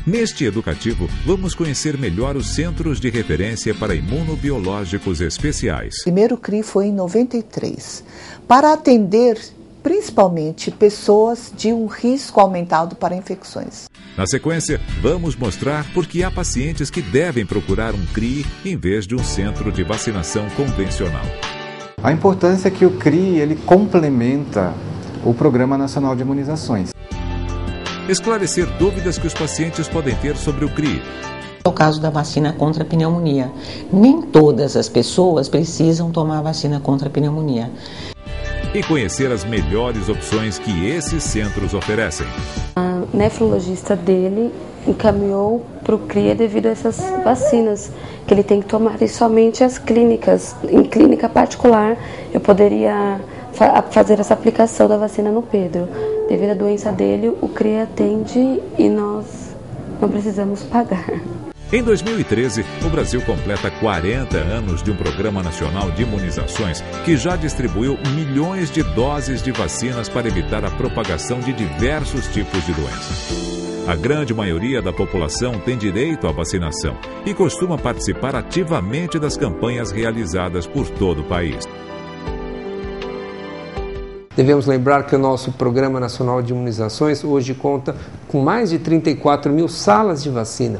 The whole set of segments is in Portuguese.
Neste educativo, vamos conhecer melhor os Centros de Referência para Imunobiológicos Especiais. O primeiro CRI foi em 93, para atender principalmente pessoas de um risco aumentado para infecções. Na sequência, vamos mostrar por que há pacientes que devem procurar um CRI em vez de um centro de vacinação convencional. A importância é que o CRI ele complementa o Programa Nacional de Imunizações. Esclarecer dúvidas que os pacientes podem ter sobre o CRI. É o caso da vacina contra a pneumonia. Nem todas as pessoas precisam tomar a vacina contra a pneumonia. E conhecer as melhores opções que esses centros oferecem. A nefrologista dele encaminhou para o CRIA devido a essas vacinas, que ele tem que tomar, e somente as clínicas. Em clínica particular, eu poderia fazer essa aplicação da vacina no Pedro. Devido à doença dele, o CRIA atende e nós não precisamos pagar. Em 2013, o Brasil completa 40 anos de um Programa Nacional de Imunizações que já distribuiu milhões de doses de vacinas para evitar a propagação de diversos tipos de doenças. A grande maioria da população tem direito à vacinação e costuma participar ativamente das campanhas realizadas por todo o país. Devemos lembrar que o nosso Programa Nacional de Imunizações hoje conta com mais de 34 mil salas de vacina,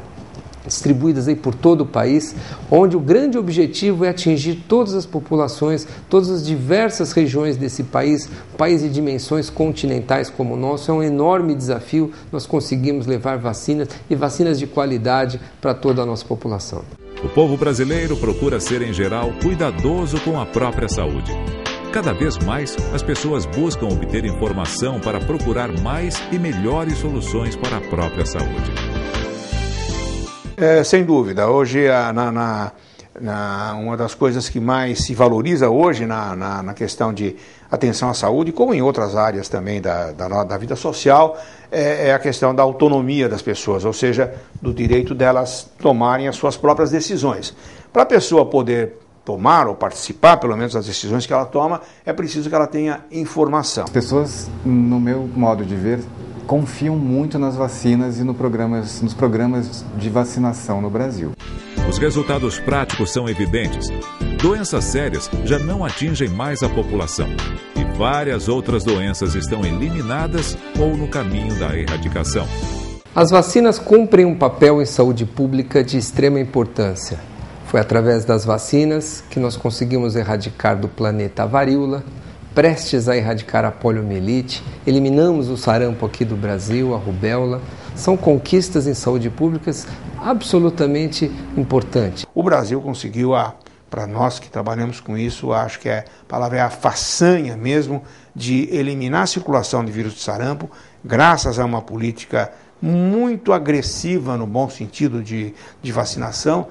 distribuídas aí por todo o país, onde o grande objetivo é atingir todas as populações, todas as diversas regiões desse país, país de dimensões continentais como o nosso. É um enorme desafio, nós conseguimos levar vacinas e vacinas de qualidade para toda a nossa população. O povo brasileiro procura ser, em geral, cuidadoso com a própria saúde. Cada vez mais, as pessoas buscam obter informação para procurar mais e melhores soluções para a própria saúde. Sem dúvida, hoje uma das coisas que mais se valoriza hoje na questão de atenção à saúde, como em outras áreas também da vida social, é a questão da autonomia das pessoas, ou seja, do direito delas tomarem as suas próprias decisões. Para a pessoa poder tomar ou participar, pelo menos, das decisões que ela toma, é preciso que ela tenha informação. As pessoas, no meu modo de ver, confiam muito nas vacinas e nos programas de vacinação no Brasil. Os resultados práticos são evidentes. Doenças sérias já não atingem mais a população e várias outras doenças estão eliminadas ou no caminho da erradicação. As vacinas cumprem um papel em saúde pública de extrema importância. Foi através das vacinas que nós conseguimos erradicar do planeta a varíola, prestes a erradicar a poliomielite, eliminamos o sarampo aqui do Brasil, a rubéola. São conquistas em saúde pública absolutamente importantes. O Brasil conseguiu, para nós que trabalhamos com isso, acho que a palavra é a façanha mesmo, de eliminar a circulação de vírus de sarampo, graças a uma política muito agressiva no bom sentido de vacinação,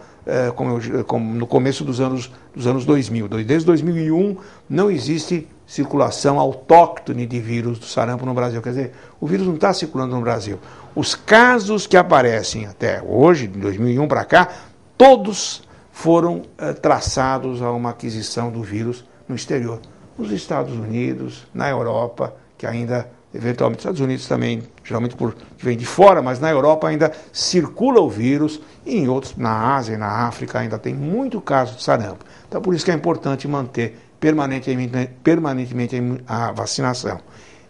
como no começo dos anos 2000. Desde 2001 não existe circulação autóctone de vírus do sarampo no Brasil. Quer dizer, o vírus não está circulando no Brasil. Os casos que aparecem até hoje, de 2001 para cá, todos foram traçados a uma aquisição do vírus no exterior. Nos Estados Unidos, na Europa, que ainda, eventualmente, nos Estados Unidos também, geralmente que vem de fora, mas na Europa ainda circula o vírus, e em outros, na Ásia e na África, ainda tem muito caso de sarampo. Então, por isso que é importante manter permanentemente a vacinação.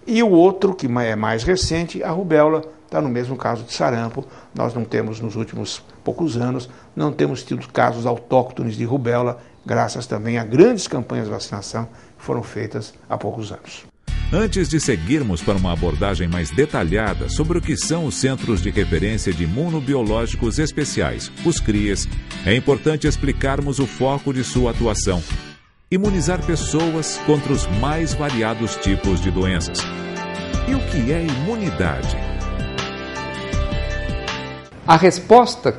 E o outro, que é mais recente, a rubéola, está no mesmo caso de sarampo. Nós não temos, nos últimos poucos anos, não temos tido casos autóctones de rubéola, graças também a grandes campanhas de vacinação que foram feitas há poucos anos. Antes de seguirmos para uma abordagem mais detalhada sobre o que são os Centros de Referência de Imunobiológicos Especiais, os CRIAs, é importante explicarmos o foco de sua atuação: imunizar pessoas contra os mais variados tipos de doenças. E o que é imunidade? A resposta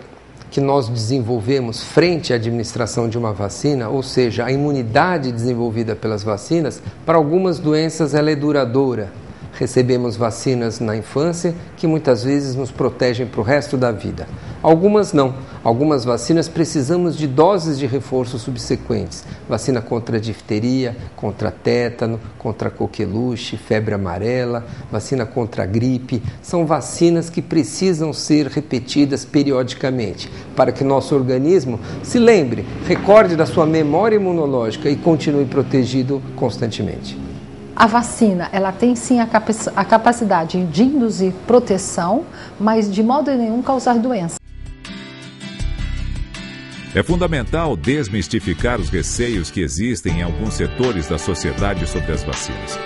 que nós desenvolvemos frente à administração de uma vacina, ou seja, a imunidade desenvolvida pelas vacinas, para algumas doenças ela é duradoura, Recebemos vacinas na infância que muitas vezes nos protegem para o resto da vida. Algumas não. Algumas vacinas precisamos de doses de reforço subsequentes. Vacina contra difteria, contra tétano, contra coqueluche, febre amarela, vacina contra gripe. São vacinas que precisam ser repetidas periodicamente para que nosso organismo se lembre, recorde da sua memória imunológica e continue protegido constantemente. A vacina, ela tem sim a capacidade de induzir proteção, mas de modo nenhum causar doença. É fundamental desmistificar os receios que existem em alguns setores da sociedade sobre as vacinas.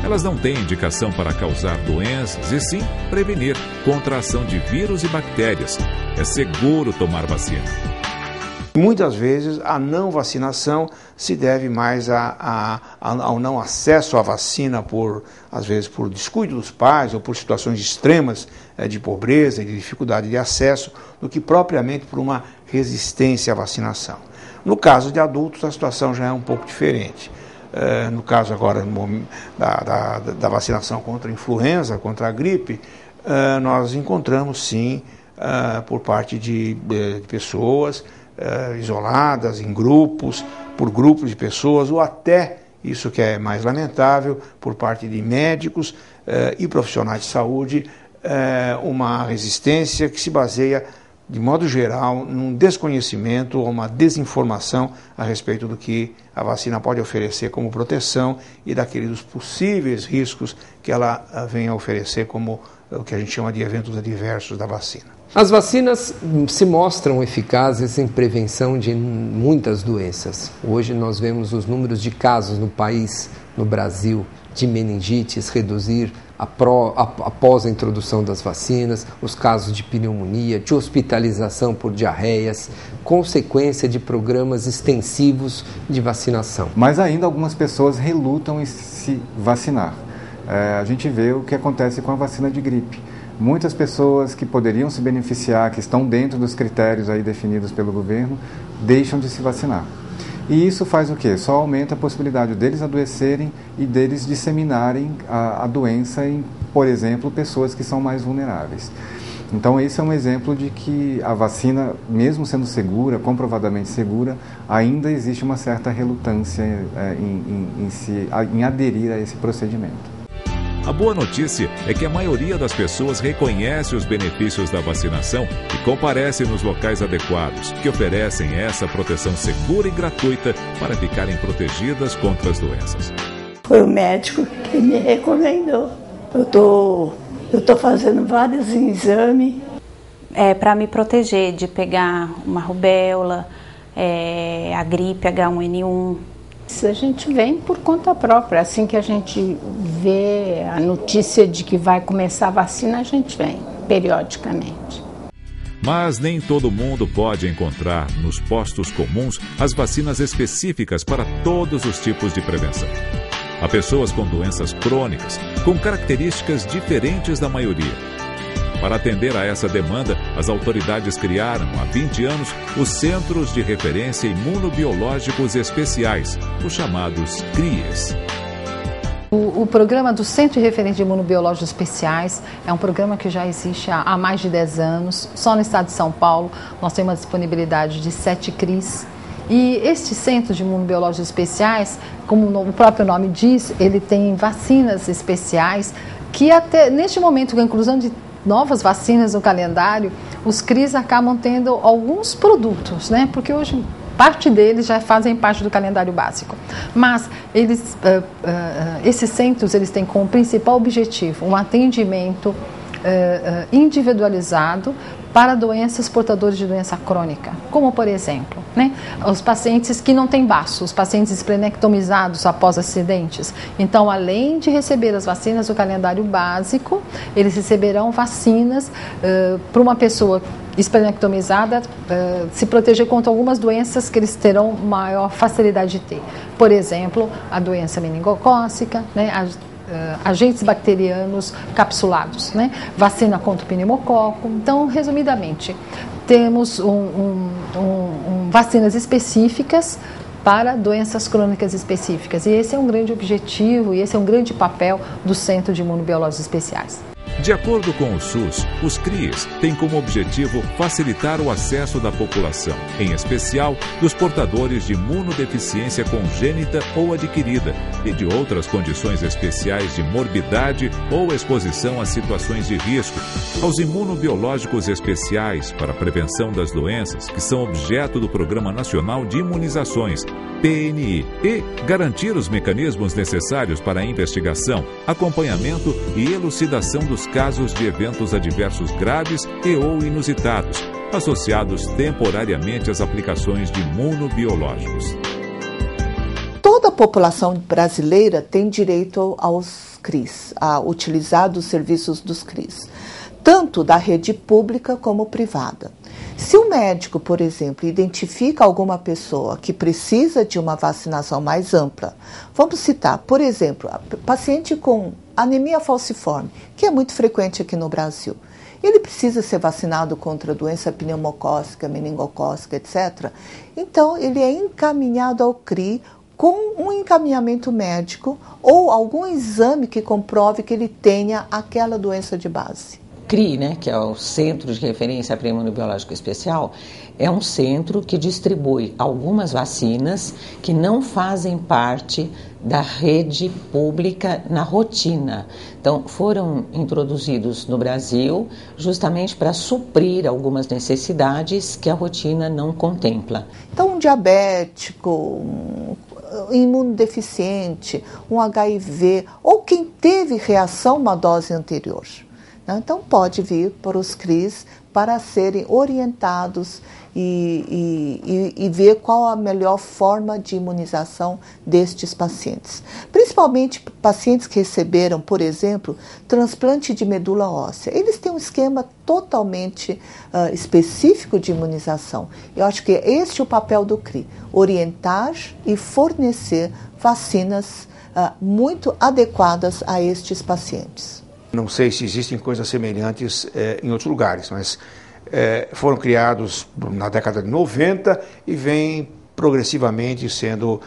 Elas não têm indicação para causar doenças e sim prevenir contra a ação de vírus e bactérias. É seguro tomar vacina. Muitas vezes a não vacinação se deve mais ao não acesso à vacina, às vezes por descuido dos pais ou por situações extremas de pobreza e de dificuldade de acesso, do que propriamente por uma resistência à vacinação. No caso de adultos, a situação já é um pouco diferente. No caso agora da vacinação contra a influenza, contra a gripe, nós encontramos sim, por parte de pessoas isoladas, em grupos, por grupos de pessoas, ou até, isso que é mais lamentável, por parte de médicos e profissionais de saúde, uma resistência que se baseia, de modo geral, num desconhecimento ou uma desinformação a respeito do que a vacina pode oferecer como proteção e daqueles possíveis riscos que ela vem a oferecer como o que a gente chama de eventos adversos da vacina. As vacinas se mostram eficazes em prevenção de muitas doenças. Hoje nós vemos os números de casos no país, no Brasil, de meningites reduzir após a introdução das vacinas, os casos de pneumonia, de hospitalização por diarreias, consequência de programas extensivos de vacinação. Mas ainda algumas pessoas relutam em se vacinar. A gente vê o que acontece com a vacina de gripe. Muitas pessoas que poderiam se beneficiar, que estão dentro dos critérios aí definidos pelo governo, deixam de se vacinar. E isso faz o quê? Só aumenta a possibilidade deles adoecerem e deles disseminarem a doença em, por exemplo, pessoas que são mais vulneráveis. Então esse é um exemplo de que a vacina, mesmo sendo segura, comprovadamente segura, ainda existe uma certa relutância em aderir a esse procedimento. A boa notícia é que a maioria das pessoas reconhece os benefícios da vacinação e comparece nos locais adequados, que oferecem essa proteção segura e gratuita para ficarem protegidas contra as doenças. Foi o médico que me recomendou. Eu tô fazendo vários exames. Para me proteger de pegar uma rubéola, a gripe H1N1. A gente vem por conta própria, assim que a gente vê a notícia de que vai começar a vacina, a gente vem periodicamente. Mas nem todo mundo pode encontrar nos postos comuns as vacinas específicas para todos os tipos de prevenção. Há pessoas com doenças crônicas, com características diferentes da maioria. Para atender a essa demanda, as autoridades criaram, há 20 anos, os Centros de Referência Imunobiológicos Especiais, os chamados CRIES. O programa do Centro de Referência de Imunobiológicos Especiais é um programa que já existe há mais de 10 anos. Só no estado de São Paulo nós temos uma disponibilidade de 7 CRIs. E este Centro de Imunobiológicos Especiais, como o próprio nome diz, ele tem vacinas especiais que até neste momento, com a inclusão de novas vacinas no calendário, os CRIs acabam tendo alguns produtos, né? Porque hoje parte deles já fazem parte do calendário básico. Mas esses centros eles têm como principal objetivo um atendimento individualizado para doenças portadoras de doença crônica, como por exemplo, né, os pacientes que não têm baço, os pacientes esplenectomizados após acidentes. Então, além de receber as vacinas do calendário básico, eles receberão vacinas para uma pessoa esplenectomizada se proteger contra algumas doenças que eles terão maior facilidade de ter. Por exemplo, a doença meningocócica, né, agentes bacterianos capsulados, né? Vacina contra o pneumococo. Então, resumidamente, temos vacinas específicas para doenças crônicas específicas. E esse é um grande objetivo e esse é um grande papel do Centro de Imunobiológicos Especiais. De acordo com o SUS, os CRIs têm como objetivo facilitar o acesso da população, em especial dos portadores de imunodeficiência congênita ou adquirida e de outras condições especiais de morbidade ou exposição a situações de risco, aos imunobiológicos especiais para a prevenção das doenças que são objeto do Programa Nacional de Imunizações, PNI, e garantir os mecanismos necessários para a investigação, acompanhamento e elucidação dos casos de eventos adversos graves e ou inusitados, associados temporariamente às aplicações de imunobiológicos. Toda a população brasileira tem direito aos CRIs, a utilizar os serviços dos CRIs, tanto da rede pública como privada. Se o médico, por exemplo, identifica alguma pessoa que precisa de uma vacinação mais ampla, vamos citar, por exemplo, paciente com anemia falciforme, que é muito frequente aqui no Brasil. Ele precisa ser vacinado contra doença pneumocócica, meningocócica, etc. Então, ele é encaminhado ao CRI com um encaminhamento médico ou algum exame que comprove que ele tenha aquela doença de base. CRI, né, que é o Centro de Referência para Imunobiológico Especial, é um centro que distribui algumas vacinas que não fazem parte da rede pública na rotina. Então, foram introduzidos no Brasil justamente para suprir algumas necessidades que a rotina não contempla. Então, um diabético, um imunodeficiente, um HIV, ou quem teve reação a uma dose anterior. Então, pode vir para os CRIs para serem orientados e ver qual a melhor forma de imunização destes pacientes. Principalmente pacientes que receberam, por exemplo, transplante de medula óssea. Eles têm um esquema totalmente específico de imunização. Eu acho que este é o papel do CRI, orientar e fornecer vacinas muito adequadas a estes pacientes. Não sei se existem coisas semelhantes em outros lugares, mas foram criados na década de 90 e vem progressivamente sendo,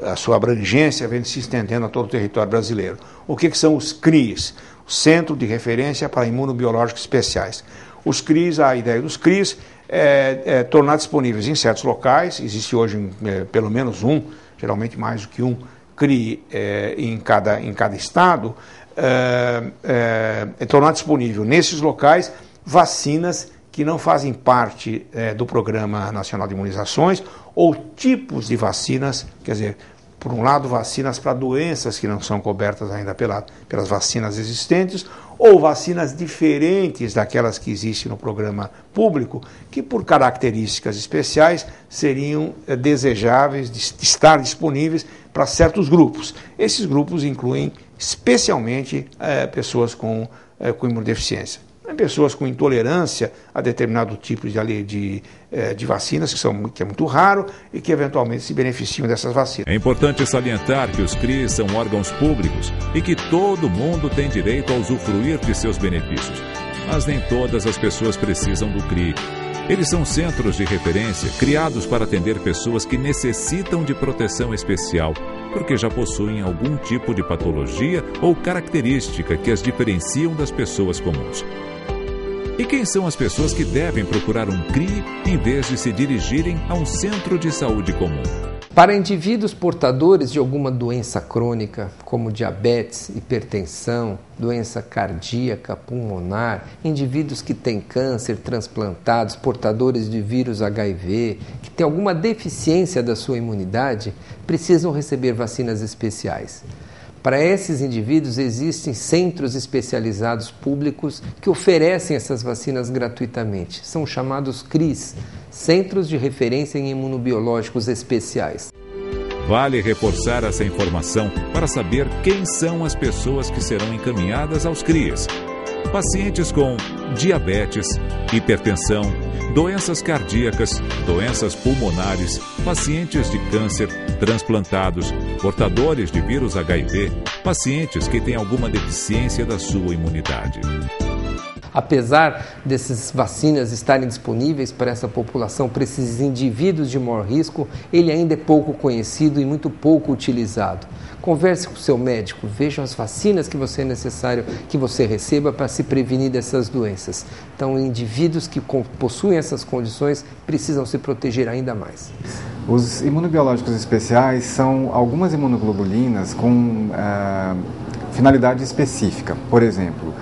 a sua abrangência vem se estendendo a todo o território brasileiro. O que são os CRIs? O Centro de Referência para Imunobiológicos Especiais. Os CRIs, a ideia dos CRIs é tornar disponíveis em certos locais, existe hoje pelo menos um, geralmente mais do que um CRI em cada estado, tornar disponível nesses locais vacinas que não fazem parte do Programa Nacional de Imunizações ou tipos de vacinas, quer dizer, por um lado, vacinas para doenças que não são cobertas ainda pelas vacinas existentes, ou vacinas diferentes daquelas que existem no programa público, que por características especiais seriam desejáveis de estar disponíveis para certos grupos. Esses grupos incluem especialmente pessoas com imunodeficiência. Pessoas com intolerância a determinado tipo de vacinas, que é muito raro e que eventualmente se beneficiam dessas vacinas. É importante salientar que os CRIs são órgãos públicos e que todo mundo tem direito a usufruir de seus benefícios. Mas nem todas as pessoas precisam do CRI. Eles são centros de referência criados para atender pessoas que necessitam de proteção especial, porque já possuem algum tipo de patologia ou característica que as diferenciam das pessoas comuns. E quem são as pessoas que devem procurar um CRI em vez de se dirigirem a um centro de saúde comum? Para indivíduos portadores de alguma doença crônica, como diabetes, hipertensão, doença cardíaca, pulmonar, indivíduos que têm câncer, transplantados, portadores de vírus HIV, que têm alguma deficiência da sua imunidade, precisam receber vacinas especiais. Para esses indivíduos existem centros especializados públicos que oferecem essas vacinas gratuitamente. São chamados CRIs, Centros de Referência em Imunobiológicos Especiais. Vale reforçar essa informação para saber quem são as pessoas que serão encaminhadas aos CRIs. Pacientes com diabetes, hipertensão, doenças cardíacas, doenças pulmonares, pacientes de câncer, transplantados, portadores de vírus HIV, pacientes que têm alguma deficiência da sua imunidade. Apesar dessas vacinas estarem disponíveis para essa população, para esses indivíduos de maior risco, ele ainda é pouco conhecido e muito pouco utilizado. Converse com o seu médico, veja as vacinas que é necessário que você receba para se prevenir dessas doenças. Então, indivíduos que possuem essas condições precisam se proteger ainda mais. Os imunobiológicos especiais são algumas imunoglobulinas com finalidade específica. Por exemplo,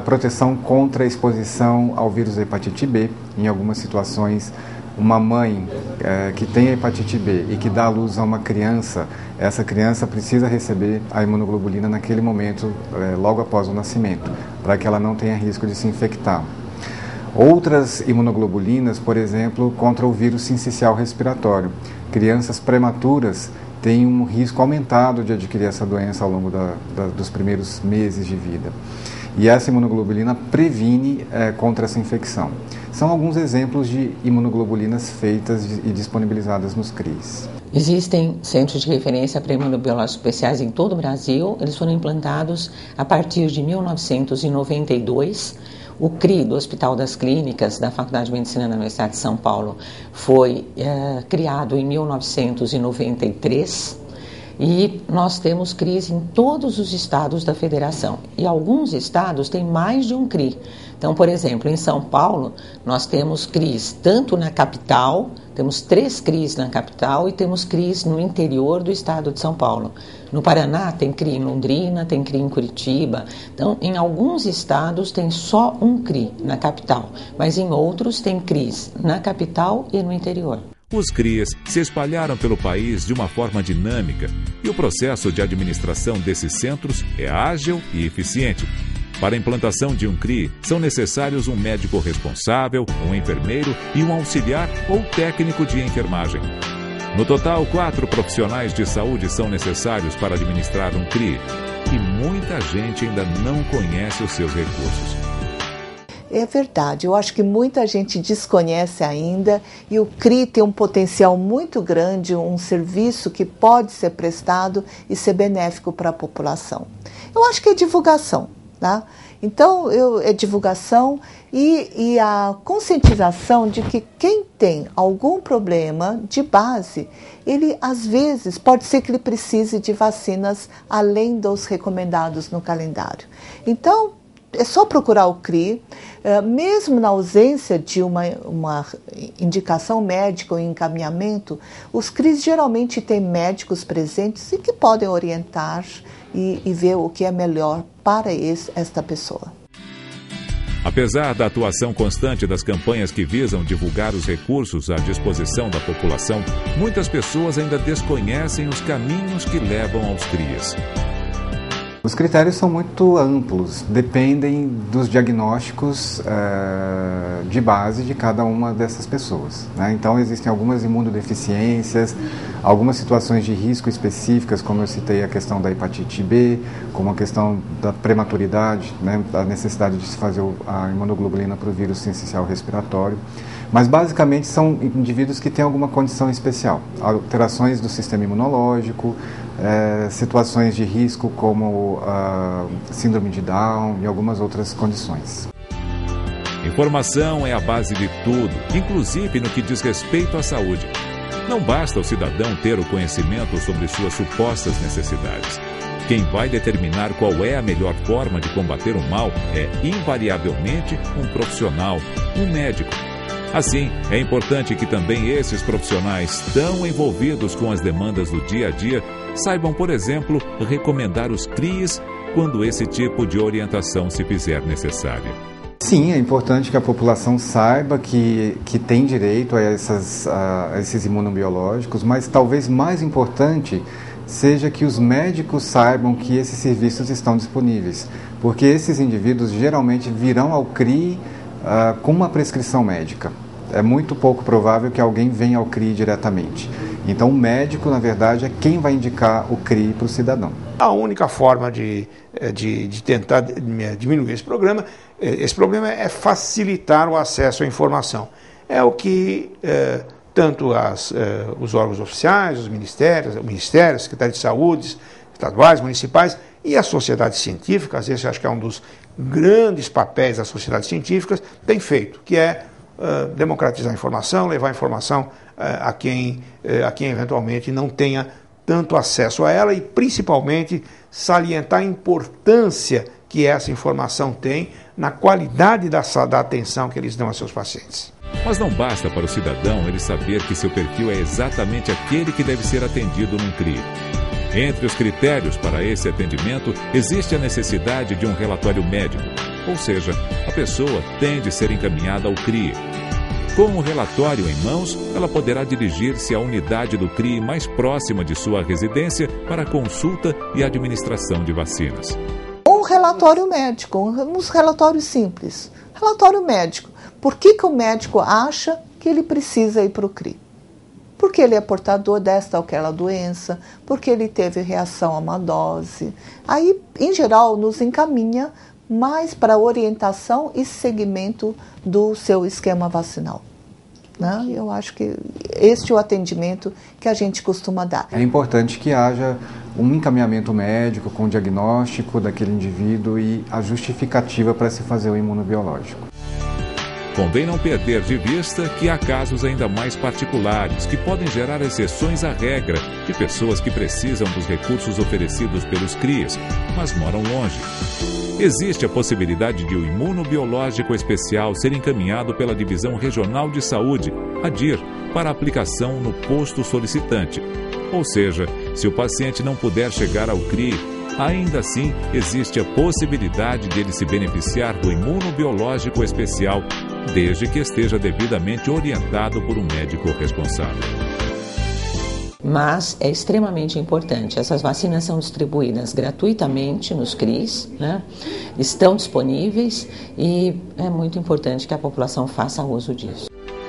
proteção contra a exposição ao vírus da hepatite B. Em algumas situações, uma mãe que tem a hepatite B e que dá à luz a uma criança, essa criança precisa receber a imunoglobulina naquele momento, logo após o nascimento, para que ela não tenha risco de se infectar. Outras imunoglobulinas, por exemplo, contra o vírus sincicial respiratório. Crianças prematuras têm um risco aumentado de adquirir essa doença ao longo dos primeiros meses de vida. E essa imunoglobulina previne contra essa infecção. São alguns exemplos de imunoglobulinas feitas e disponibilizadas nos CRIs. Existem centros de referência para imunobiológicos especiais em todo o Brasil. Eles foram implantados a partir de 1992. O CRI, do Hospital das Clínicas, da Faculdade de Medicina da Universidade de São Paulo, foi criado em 1993. E nós temos CRIs em todos os estados da federação. E alguns estados têm mais de um CRI. Então, por exemplo, em São Paulo, nós temos CRIs tanto na capital, temos 3 CRIs na capital e temos CRIs no interior do estado de São Paulo. No Paraná tem CRI em Londrina, tem CRI em Curitiba. Então, em alguns estados tem só um CRI na capital, mas em outros tem CRIs na capital e no interior. Os CRIs se espalharam pelo país de uma forma dinâmica e o processo de administração desses centros é ágil e eficiente. Para a implantação de um CRI, são necessários um médico responsável, um enfermeiro e um auxiliar ou técnico de enfermagem. No total, 4 profissionais de saúde são necessários para administrar um CRI e muita gente ainda não conhece os seus recursos. É verdade, eu acho que muita gente desconhece ainda e o CRI tem um potencial muito grande, um serviço que pode ser prestado e ser benéfico para a população. Eu acho que é divulgação, tá? Então, é divulgação e a conscientização de que quem tem algum problema de base, ele às vezes pode ser que ele precise de vacinas além dos recomendados no calendário. Então, é só procurar o CRI, mesmo na ausência de uma indicação médica ou encaminhamento, os CRIs geralmente têm médicos presentes e que podem orientar e ver o que é melhor para esta pessoa. Apesar da atuação constante das campanhas que visam divulgar os recursos à disposição da população, muitas pessoas ainda desconhecem os caminhos que levam aos CRIs. Os critérios são muito amplos, dependem dos diagnósticos de base de cada uma dessas pessoas, né? Então, existem algumas imunodeficiências, algumas situações de risco específicas, como eu citei a questão da hepatite B, como a questão da prematuridade, né? A necessidade de se fazer a imunoglobulina para o vírus sincicial respiratório. Mas, basicamente, são indivíduos que têm alguma condição especial, alterações do sistema imunológico, situações de risco como síndrome de Down e algumas outras condições. Informação é a base de tudo, inclusive no que diz respeito à saúde. Não basta o cidadão ter o conhecimento sobre suas supostas necessidades. Quem vai determinar qual é a melhor forma de combater o mal é, invariavelmente, um profissional, um médico. Assim, é importante que também esses profissionais tão envolvidos com as demandas do dia a dia saibam, por exemplo, recomendar os CRIs quando esse tipo de orientação se fizer necessária. Sim, é importante que a população saiba que tem direito a esses imunobiológicos, mas talvez mais importante seja que os médicos saibam que esses serviços estão disponíveis, porque esses indivíduos geralmente virão ao CRI com uma prescrição médica. É muito pouco provável que alguém venha ao CRI diretamente. Então, o médico, na verdade, é quem vai indicar o CRI para o cidadão. A única forma de tentar diminuir esse problema é facilitar o acesso à informação. É o que tanto os órgãos oficiais, os ministérios, Secretaria de Saúde, estaduais, municipais, E a sociedade científica, às vezes eu acho que é um dos grandes papéis das sociedades científicas, tem feito, que é democratizar a informação, levar a informação a quem eventualmente não tenha tanto acesso a ela e principalmente salientar a importância que essa informação tem na qualidade da atenção que eles dão a seus pacientes. Mas não basta para o cidadão ele saber que seu perfil é exatamente aquele que deve ser atendido num CRI. Entre os critérios para esse atendimento, existe a necessidade de um relatório médico, ou seja, a pessoa tem de ser encaminhada ao CRI. Com o relatório em mãos, ela poderá dirigir-se à unidade do CRI mais próxima de sua residência para consulta e administração de vacinas. Um relatório médico, uns relatórios simples. Relatório médico. Por que o médico acha que ele precisa ir para o CRI? Porque ele é portador desta ou aquela doença, porque ele teve reação a uma dose. Aí, em geral, nos encaminha mais para orientação e seguimento do seu esquema vacinal. Né? Eu acho que este é o atendimento que a gente costuma dar. É importante que haja um encaminhamento médico com o diagnóstico daquele indivíduo e a justificativa para se fazer o imunobiológico. Convém não perder de vista que há casos ainda mais particulares que podem gerar exceções à regra de pessoas que precisam dos recursos oferecidos pelos CRIs, mas moram longe. Existe a possibilidade de o imunobiológico especial ser encaminhado pela Divisão Regional de Saúde, a DIR, para aplicação no posto solicitante. Ou seja, se o paciente não puder chegar ao CRI, ainda assim existe a possibilidade de ele se beneficiar do imunobiológico especial, desde que esteja devidamente orientado por um médico responsável. Mas é extremamente importante. Essas vacinas são distribuídas gratuitamente nos CRIs, né? Estão disponíveis e é muito importante que a população faça uso disso.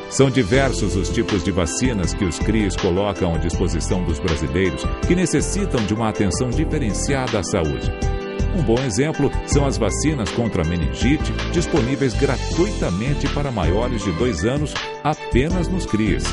São diversos os tipos de vacinas que os CRIs colocam à disposição dos brasileiros que necessitam de uma atenção diferenciada à saúde. Um bom exemplo são as vacinas contra a meningite, disponíveis gratuitamente para maiores de 2 anos apenas nos CRIs.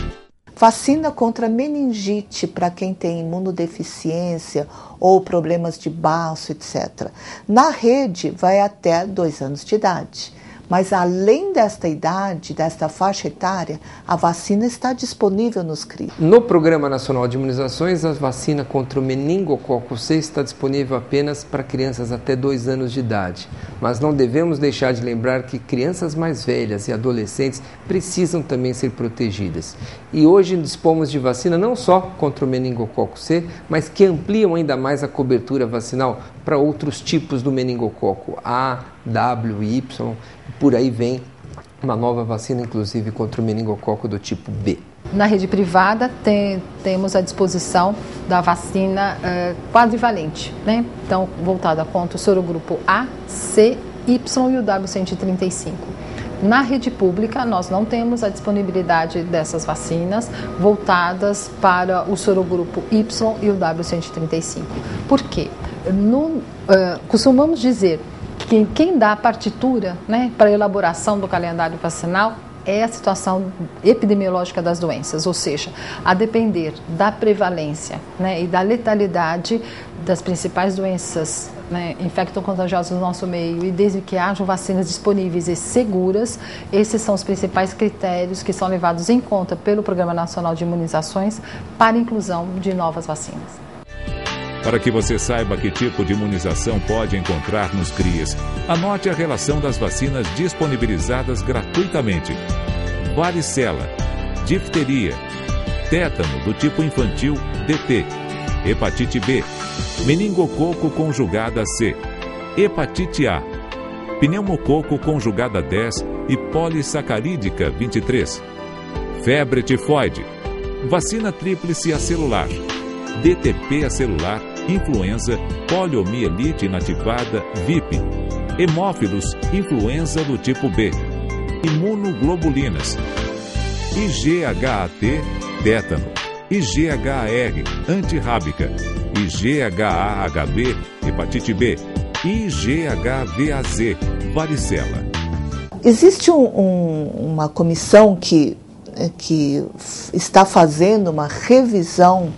Vacina contra meningite para quem tem imunodeficiência ou problemas de baço, etc. Na rede vai até 2 anos de idade. Mas além desta idade, desta faixa etária, a vacina está disponível nos CRIs. No Programa Nacional de Imunizações, a vacina contra o meningococo C está disponível apenas para crianças até 2 anos de idade. Mas não devemos deixar de lembrar que crianças mais velhas e adolescentes precisam também ser protegidas. E hoje dispomos de vacina não só contra o meningococo C, mas que ampliam ainda mais a cobertura vacinal para outros tipos do meningococo A, W, Y. Por aí vem uma nova vacina, inclusive, contra o meningococo do tipo B. Na rede privada, temos à disposição da vacina quadrivalente, né? Então, voltada contra o sorogrupo A, C, Y e o W135. Na rede pública, nós não temos a disponibilidade dessas vacinas voltadas para o sorogrupo Y e o W135. Por quê? Costumamos dizer que quem dá a partitura, né, para a elaboração do calendário vacinal é a situação epidemiológica das doenças, ou seja, a depender da prevalência, né, e da letalidade das principais doenças, né, infecto-contagiosas no nosso meio, e desde que hajam vacinas disponíveis e seguras, esses são os principais critérios que são levados em conta pelo Programa Nacional de Imunizações para a inclusão de novas vacinas. Para que você saiba que tipo de imunização pode encontrar nos CRIs, anote a relação das vacinas disponibilizadas gratuitamente. Varicela, difteria, tétano do tipo infantil DT, hepatite B, meningococo conjugada C, hepatite A, pneumococo conjugada 10 e polissacarídica 23, febre tifoide, vacina tríplice acelular, DTP acelular, influenza, poliomielite inativada, VIP, hemófilos, influenza do tipo B, imunoglobulinas, IgHAT, tétano, IgHR, antirrábica, IgHA-HB, hepatite B, IgHVAZ, varicela. Existe uma comissão que está fazendo uma revisão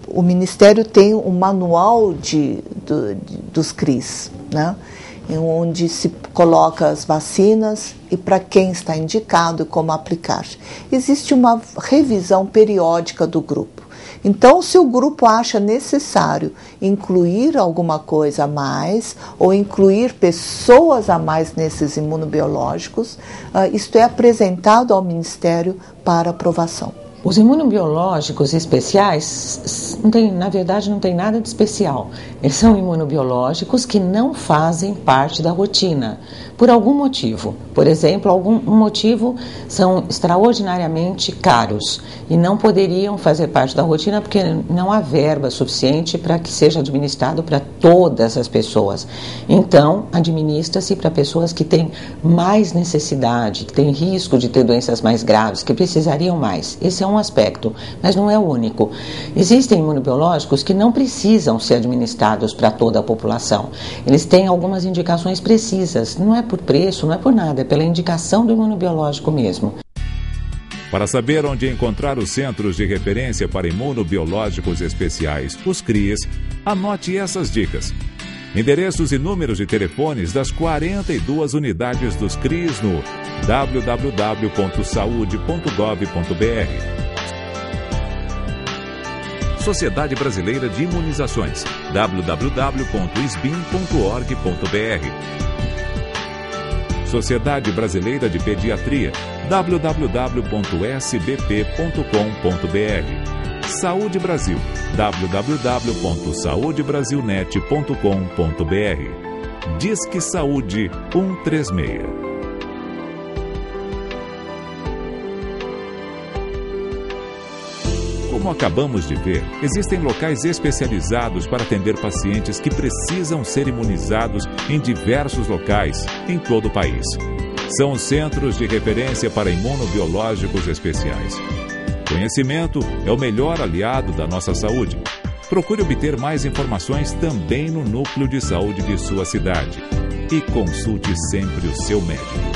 O Ministério tem um manual dos CRIs, né? Onde se coloca as vacinas e para quem está indicado e como aplicar. Existe uma revisão periódica do grupo. Então, se o grupo acha necessário incluir alguma coisa a mais ou incluir pessoas a mais nesses imunobiológicos, isto é apresentado ao Ministério para aprovação. Os imunobiológicos especiais, na verdade, não tem nada de especial. Eles são imunobiológicos que não fazem parte da rotina, por algum motivo. Por exemplo, algum motivo são extraordinariamente caros e não poderiam fazer parte da rotina porque não há verba suficiente para que seja administrado para todas as pessoas. Então, administra-se para pessoas que têm mais necessidade, que têm risco de ter doenças mais graves, que precisariam mais. Esse é um aspecto, mas não é o único. Existem imunobiológicos que não precisam ser administrados para toda a população. Eles têm algumas indicações precisas, não é por preço, não é por nada, é pela indicação do imunobiológico mesmo. Para saber onde encontrar os Centros de Referência para Imunobiológicos Especiais, os CRIs, anote essas dicas. Endereços e números de telefones das 42 unidades dos CRIs no www.saude.gov.br. Sociedade Brasileira de Imunizações, www.isbim.org.br. Sociedade Brasileira de Pediatria, www.sbp.com.br. Saúde Brasil, www.saudebrasilnet.com.br. Disque Saúde 136. Como acabamos de ver, existem locais especializados para atender pacientes que precisam ser imunizados em diversos locais, em todo o país. São os Centros de Referência para Imunobiológicos Especiais. Conhecimento é o melhor aliado da nossa saúde. Procure obter mais informações também no núcleo de saúde de sua cidade. E consulte sempre o seu médico.